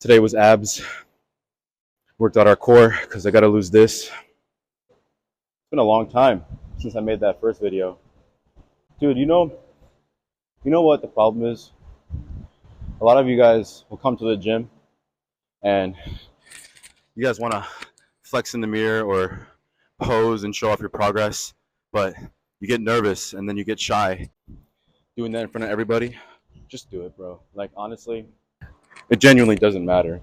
Today was abs. Worked out our core because I got to lose this. It's been a long time since I made that first video. Dude, you know what the problem is? A lot of you guys will come to the gym and you guys want to flex in the mirror or pose and show off your progress, but you get nervous and then you get shy doing that in front of everybody. Just do it, bro. Like, honestly, it genuinely doesn't matter.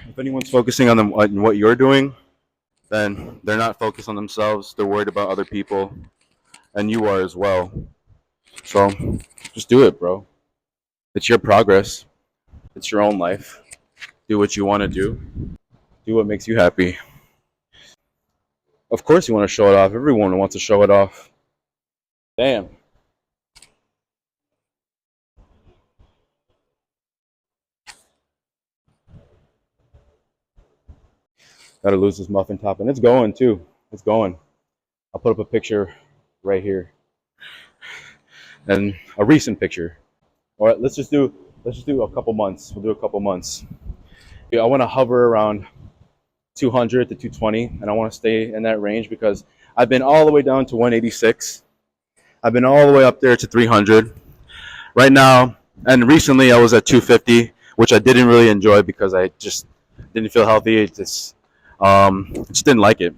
If anyone's focusing on what you're doing, then they're not focused on themselves. They're worried about other people, and you are as well. So just do it, bro. It's your progress. It's your own life. Do what you want to do. Do what makes you happy. Of course, you want to show it off. Everyone wants to show it off. Damn. Gotta lose this muffin top, and it's going too. It's going. I'll put up a picture right here, and a recent picture. All right, let's just do a couple months. We'll do a couple months. Yeah, I want to hover around 200 to 220, and I want to stay in that range because I've been all the way down to 186. I've been all the way up there to 300 right now, and recently I was at 250, which I didn't really enjoy because I just didn't feel healthy. Just didn't like it.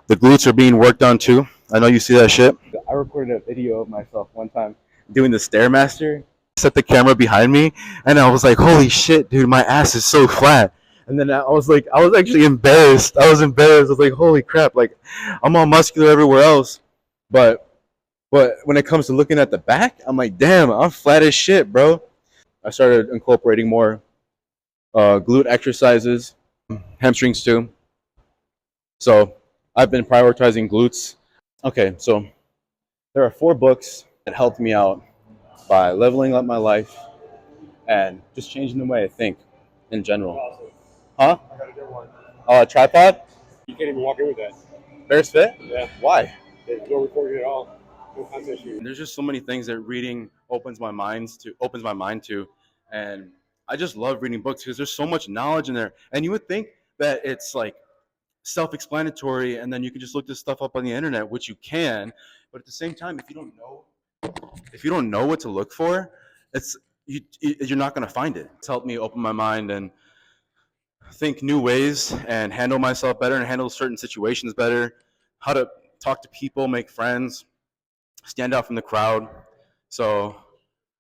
The glutes are being worked on too. I know you see that shit. I recorded a video of myself one time doing the Stairmaster. Set the camera behind me, and I was like, "Holy shit, dude, my ass is so flat." And then I was like, I was actually embarrassed. I was embarrassed. I was like, "Holy crap!" Like, I'm all muscular everywhere else, but when it comes to looking at the back, I'm like, "Damn, I'm flat as shit, bro." I started incorporating more glute exercises, hamstrings too. So I've been prioritizing glutes. Okay, so there are 4 books that helped me out by leveling up my life and just changing the way I think in general. Huh? I gotta get one. Tripod? You can't even walk in with that. Bears Fit? Yeah. Why? There's no recording at all. No content shoot. There's just so many things that reading opens my mind to, and I just love reading books because there's so much knowledge in there. And you would think that it's like self-explanatory, and then you can just look this stuff up on the internet, which you can. But at the same time, if you don't know what to look for, you're not going to find it. It's helped me open my mind and think new ways and handle myself better and handle certain situations better, how to talk to people, make friends, stand out from the crowd. So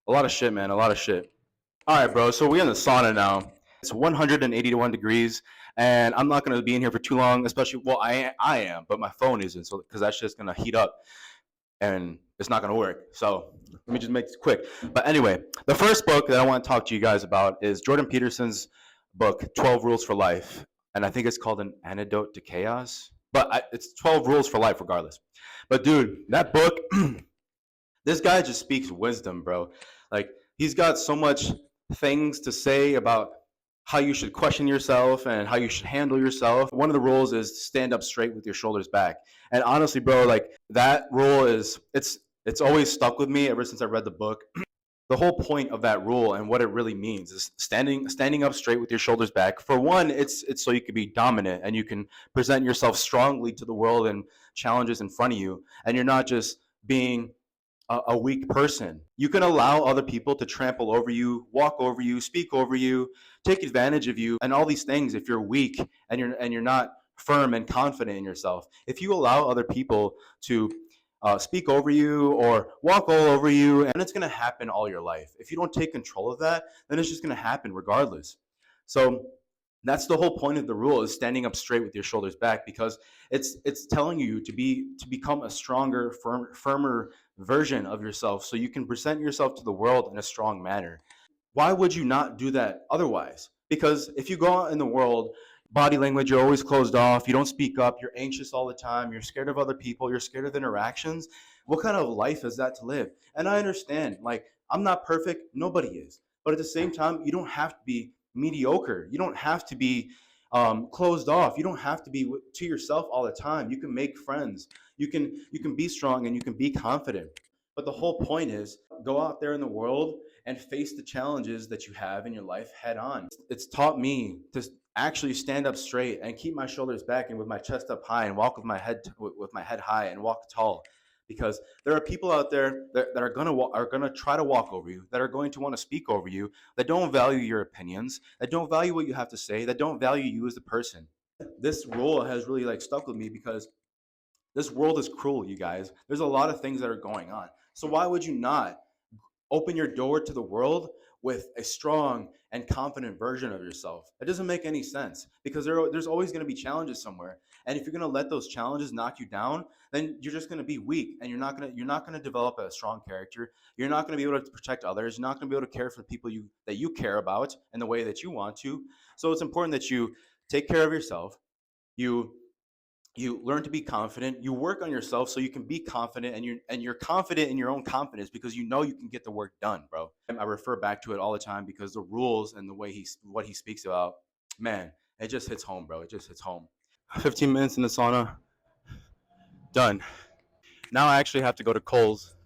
a lot of shit, man, a lot of shit. All right, bro. So we're in the sauna now. It's 181 degrees, and I'm not gonna be in here for too long. Especially, well, I am, but my phone isn't, so because that's just gonna heat up, and it's not gonna work. So let me just make this quick. But anyway, the first book that I want to talk to you guys about is Jordan Peterson's book, 12 Rules for Life, and I think it's called An Antidote to Chaos. But it's 12 Rules for Life, regardless. But dude, that book, this guy just speaks wisdom, bro. Like, he's got so much things to say about how you should question yourself and how you should handle yourself. One of the rules is stand up straight with your shoulders back. And honestly, bro, like, that rule is it's always stuck with me ever since I read the book. The whole point of that rule and what it really means is standing up straight with your shoulders back. For one, it's so you can be dominant and you can present yourself strongly to the world and challenges in front of you, and you're not just being a weak person. You can allow other people to trample over you, walk over you, speak over you, take advantage of you, and all these things if you're weak and you're not firm and confident in yourself. If you allow other people to speak over you or walk all over you, and it's going to happen all your life. If you don't take control of that, then it's just going to happen regardless. So that's the whole point of the rule, is standing up straight with your shoulders back, because it's telling you to become a stronger, firmer version of yourself, so you can present yourself to the world in a strong manner. Why would you not do that otherwise? Because if you go out in the world, body language, you're always closed off, you don't speak up, you're anxious all the time, you're scared of other people, you're scared of interactions. What kind of life is that to live? And I understand, like, I'm not perfect, nobody is. But at the same time, you don't have to be mediocre. You don't have to be closed off. You don't have to be to yourself all the time. You can make friends. You can be strong and you can be confident. But the whole point is go out there in the world and face the challenges that you have in your life head on. It's taught me to actually stand up straight and keep my shoulders back and with my chest up high and walk with my head high and walk tall, because there are people out there that are gonna try to walk over you, that are going to want to speak over you, that don't value your opinions, that don't value what you have to say, that don't value you as a person. This rule has really like stuck with me because this world is cruel, you guys. There's a lot of things that are going on. So why would you not open your door to the world with a strong and confident version of yourself? It doesn't make any sense because there's always going to be challenges somewhere. And if you're going to let those challenges knock you down, then you're just going to be weak and you're not going to develop a strong character. You're not going to be able to protect others. You're not going to be able to care for the people that you care about in the way that you want to. So it's important that you take care of yourself. You learn to be confident. You work on yourself so you can be confident, and you're confident in your own confidence because you know you can get the work done, bro. I refer back to it all the time because the rules and the way what he speaks about, man, it just hits home, bro. It just hits home. 15 minutes in the sauna, done. Now I actually have to go to Kohl's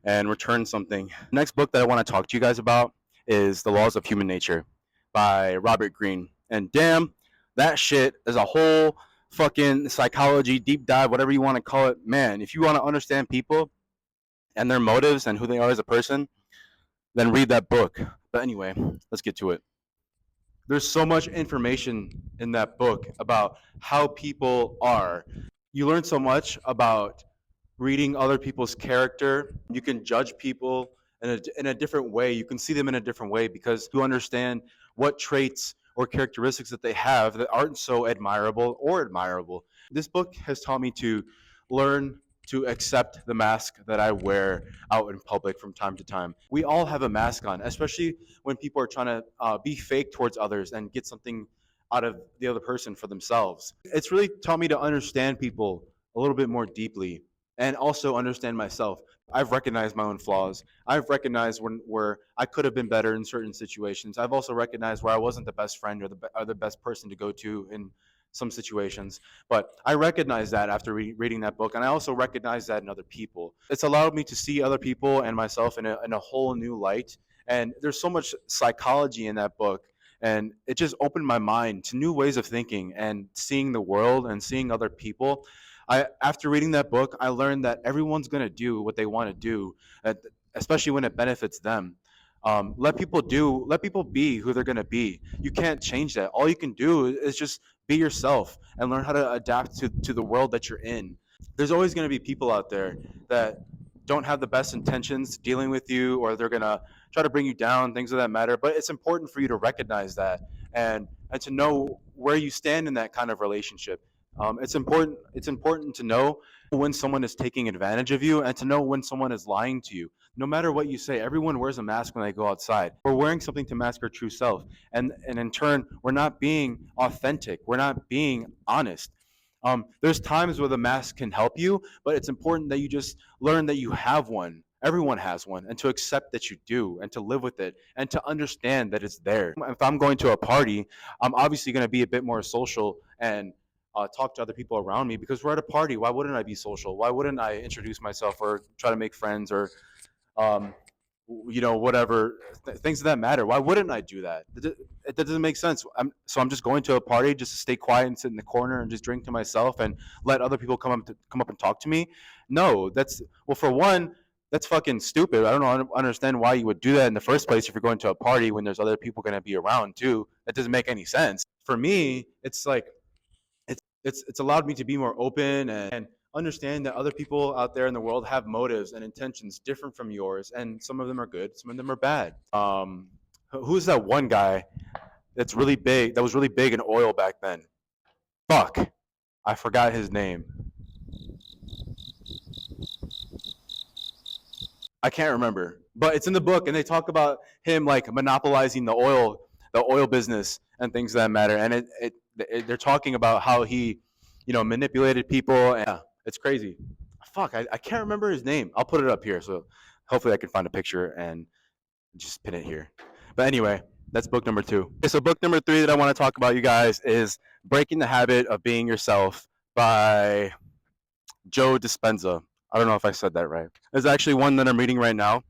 and return something. Next book that I want to talk to you guys about is The Laws of Human Nature by Robert Greene. And damn, that shit is a whole fucking psychology deep dive, whatever you want to call it. Man, if you want to understand people and their motives and who they are as a person, then read that book. But anyway, let's get to it. There's so much information in that book about how people are. You learn so much about reading other people's character. You can judge people in a different way. You can see them in a different way because you understand what traits or characteristics that they have that aren't so admirable. This book has taught me to learn to accept the mask that I wear out in public from time to time. We all have a mask on, especially when people are trying to be fake towards others and get something out of the other person for themselves. It's really taught me to understand people a little bit more deeply and also understand myself. I've recognized my own flaws. I've recognized where I could have been better in certain situations. I've also recognized where I wasn't the best friend or the best person to go to in some situations. But I recognize that after reading that book, and I also recognize that in other people. It's allowed me to see other people and myself in a whole new light. And there's so much psychology in that book. And it just opened my mind to new ways of thinking and seeing the world and seeing other people. After reading that book, I learned that everyone's going to do what they want to do, especially when it benefits them. Let people be who they're going to be. You can't change that. All you can do is just be yourself and learn how to adapt to the world that you're in. There's always going to be people out there that don't have the best intentions dealing with you, or they're going to try to bring you down, things of that matter. But it's important for you to recognize that and to know where you stand in that kind of relationship. It's important. It's important to know when someone is taking advantage of you and to know when someone is lying to you. No matter what you say, everyone wears a mask when they go outside. We're wearing something to mask our true self, and in turn, we're not being authentic. We're not being honest. There's times where the mask can help you, but it's important that you just learn that you have one. Everyone has one, and to accept that you do, and to live with it, and to understand that it's there. If I'm going to a party, I'm obviously going to be a bit more social and talk to other people around me because we're at a party. Why wouldn't I be social? Why wouldn't I introduce myself or try to make friends or, um, whatever things that matter? Why wouldn't I do that? It doesn't make sense. I'm just going to a party just to stay quiet and sit in the corner and just drink to myself and let other people come up and talk to me. No, for one, that's fucking stupid. I don't understand why you would do that in the first place if you're going to a party when there's other people going to be around too. That doesn't make any sense. For me, it's like it's allowed me to be more open and understand that other people out there in the world have motives and intentions different from yours, and some of them are good, some of them are bad. Who's that one guy that's really big? That was really big in oil back then. Fuck, I forgot his name. I can't remember, but it's in the book, and they talk about him like monopolizing the oil business and things of that matter. And they're talking about how he, manipulated people. And, yeah, it's crazy. Fuck, I can't remember his name. I'll put it up here, so hopefully I can find a picture and just pin it here. But anyway, that's book number 2. Okay, so book number 3 that I want to talk about, you guys, is Breaking the Habit of Being Yourself by Joe Dispenza. I don't know if I said that right. There's actually one that I'm reading right now.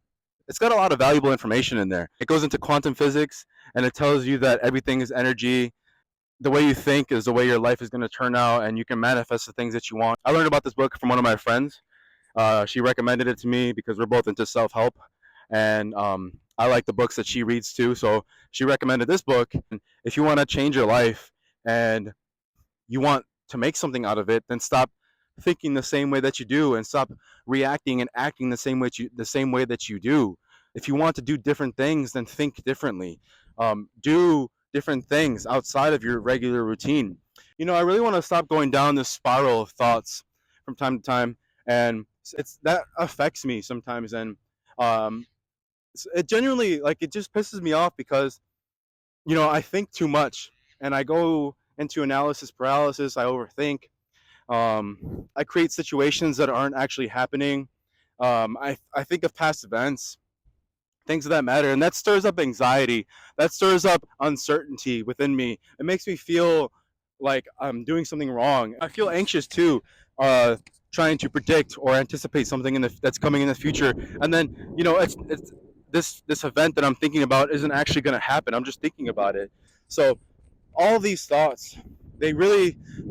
It's got a lot of valuable information in there. It goes into quantum physics and it tells you that everything is energy. The way you think is the way your life is going to turn out, and you can manifest the things that you want. I learned about this book from one of my friends. She recommended it to me because we're both into self help, and I like the books that she reads too. So she recommended this book. If you want to change your life and you want to make something out of it, then stop thinking the same way that you do and stop reacting and acting the same way that you do. If you want to do different things, then think differently. Do different things outside of your regular routine. I really want to stop going down this spiral of thoughts from time to time, and it's that affects me sometimes, and um, it genuinely, like, it just pisses me off because I think too much and I go into analysis paralysis. I overthink. I create situations that aren't actually happening. I think of past events, things of that matter, and that stirs up anxiety. That stirs up uncertainty within me. It makes me feel like I'm doing something wrong. I feel anxious too, trying to predict or anticipate something that's coming in the future, and then it's this event that I'm thinking about isn't actually going to happen. I'm just thinking about it. So all these thoughts, they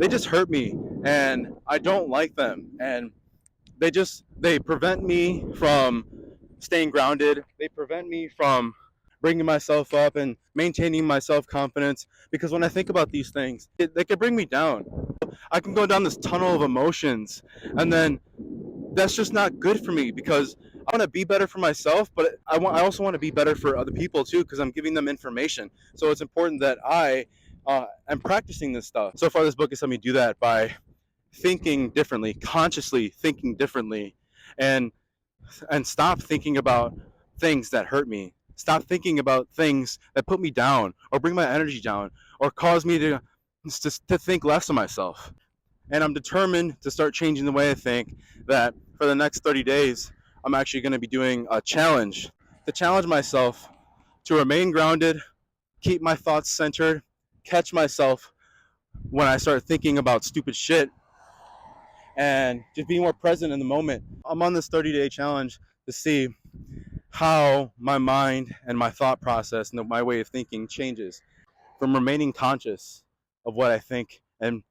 just hurt me, and I don't like them, and they prevent me from staying grounded. They prevent me from bringing myself up and maintaining my self-confidence, because when I think about these things, they could bring me down. I can go down this tunnel of emotions, and then that's just not good for me, because I want to be better for myself, but I also want to be better for other people too, because I'm giving them information. So it's important that I am practicing this stuff. So far, this book has helped me do that by thinking differently, consciously thinking differently, and stop thinking about things that hurt me. Stop thinking about things that put me down or bring my energy down or cause me to think less of myself. And I'm determined to start changing the way I think. That for the next 30 days, I'm actually going to be doing a challenge to challenge myself to remain grounded, keep my thoughts centered, catch myself when I start thinking about stupid shit, and just be more present in the moment. I'm on this 30-day challenge to see how my mind and my thought process and my way of thinking changes from remaining conscious of what I think and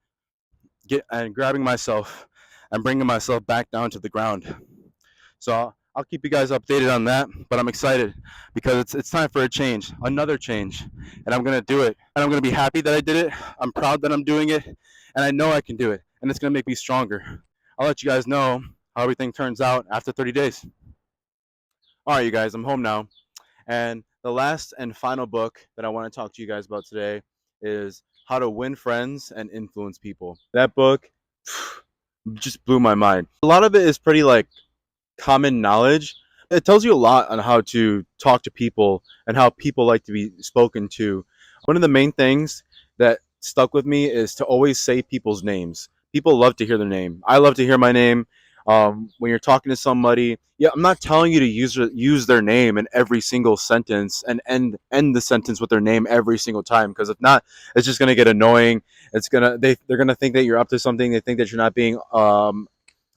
grabbing myself and bringing myself back down to the ground. So I'll keep you guys updated on that, but I'm excited because it's time for a change, another change, and I'm gonna do it. And I'm gonna be happy that I did it. I'm proud that I'm doing it, and I know I can do it, and it's gonna make me stronger. I'll let you guys know how everything turns out after 30 days. All right, you guys, I'm home now, and the last and final book that I want to talk to you guys about today is How to Win Friends and Influence People. That book just blew my mind. A lot of it is pretty like common knowledge. It tells you a lot on how to talk to people and how people like to be spoken to. One of the main things that stuck with me is to always say people's names. People love to hear their name. I love to hear my name. When you're talking to somebody, yeah, I'm not telling you to use their name in every single sentence and end the sentence with their name every single time, because if not, it's just gonna get annoying. They're gonna think that you're up to something. They think that you're not being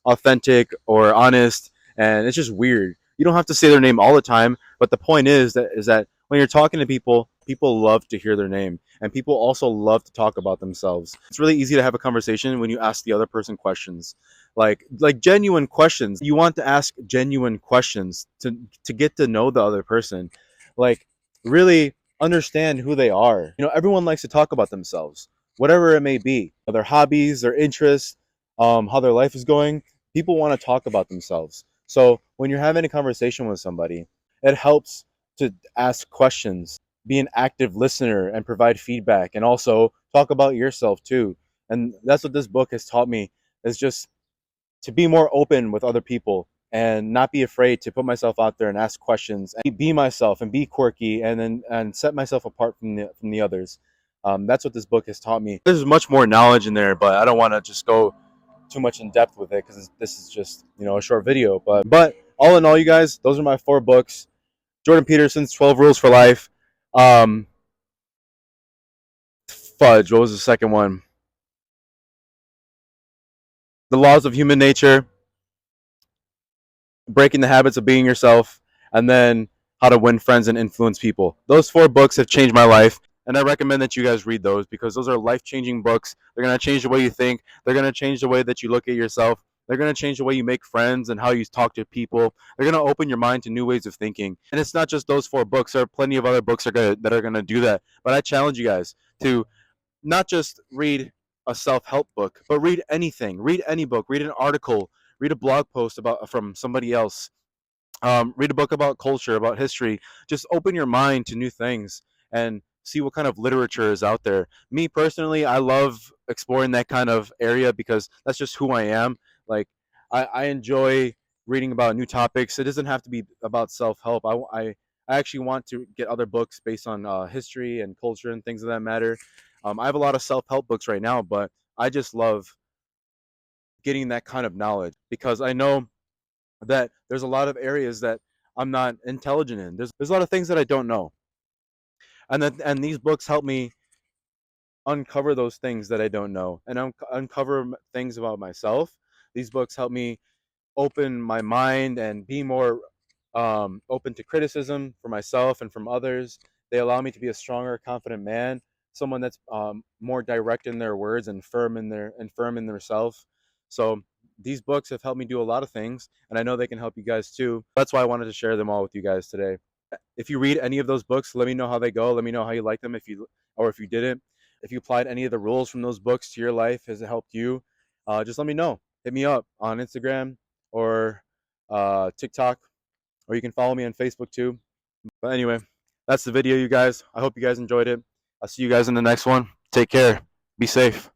authentic or honest, and it's just weird. You don't have to say their name all the time, but the point is that when you're talking to people, people love to hear their name, and people also love to talk about themselves. It's really easy to have a conversation when you ask the other person questions, like genuine questions. You want to ask genuine questions to get to know the other person, like really understand who they are. Everyone likes to talk about themselves, whatever it may be, their hobbies, their interests, how their life is going. People want to talk about themselves. So when you're having a conversation with somebody, it helps to ask questions, be an active listener, and provide feedback, and also talk about yourself too. And that's what this book has taught me, is just to be more open with other people and not be afraid to put myself out there and ask questions and be myself and be quirky, and set myself apart from the others. That's what this book has taught me. There's much more knowledge in there, but I don't want to just go too much in depth with it because this is just a short video. But all in all, you guys, those are my 4 books. Jordan Peterson's 12 Rules for Life. Um, Fudge. What was the second one? The Laws of Human Nature. Breaking the Habits of Being Yourself, and then How to Win Friends and Influence People. Those 4 books have changed my life, and I recommend that you guys read those because those are life-changing books. They're going to change the way you think. They're going to change the way that you look at yourself. They're going to change the way you make friends and how you talk to people. They're going to open your mind to new ways of thinking. And it's not just those 4 books. There are plenty of other books that are going to do that. But I challenge you guys to not just read a self-help book, but read anything. Read any book. Read an article. Read a blog post about from somebody else. Read a book about culture, about history. Just open your mind to new things and see what kind of literature is out there. Me personally, I love exploring that kind of area because that's just who I am. Like, I enjoy reading about new topics. It doesn't have to be about self-help. I actually want to get other books based on history and culture and things of that matter. I have a lot of self-help books right now, but I just love getting that kind of knowledge because I know that there's a lot of areas that I'm not intelligent in. There's a lot of things that I don't know, and these books help me uncover those things that I don't know and uncover things about myself. These books help me open my mind and be more open to criticism for myself and from others. They allow me to be a stronger, confident man, someone that's more direct in their words and firm in their self. So these books have helped me do a lot of things, and I know they can help you guys too. That's why I wanted to share them all with you guys today. If you read any of those books, let me know how they go. Let me know how you like them if you didn't. If you applied any of the rules from those books to your life, has it helped you? Just let me know. Hit me up on Instagram or TikTok, or you can follow me on Facebook too. But anyway, that's the video, you guys. I hope you guys enjoyed it. I'll see you guys in the next one. Take care. Be safe.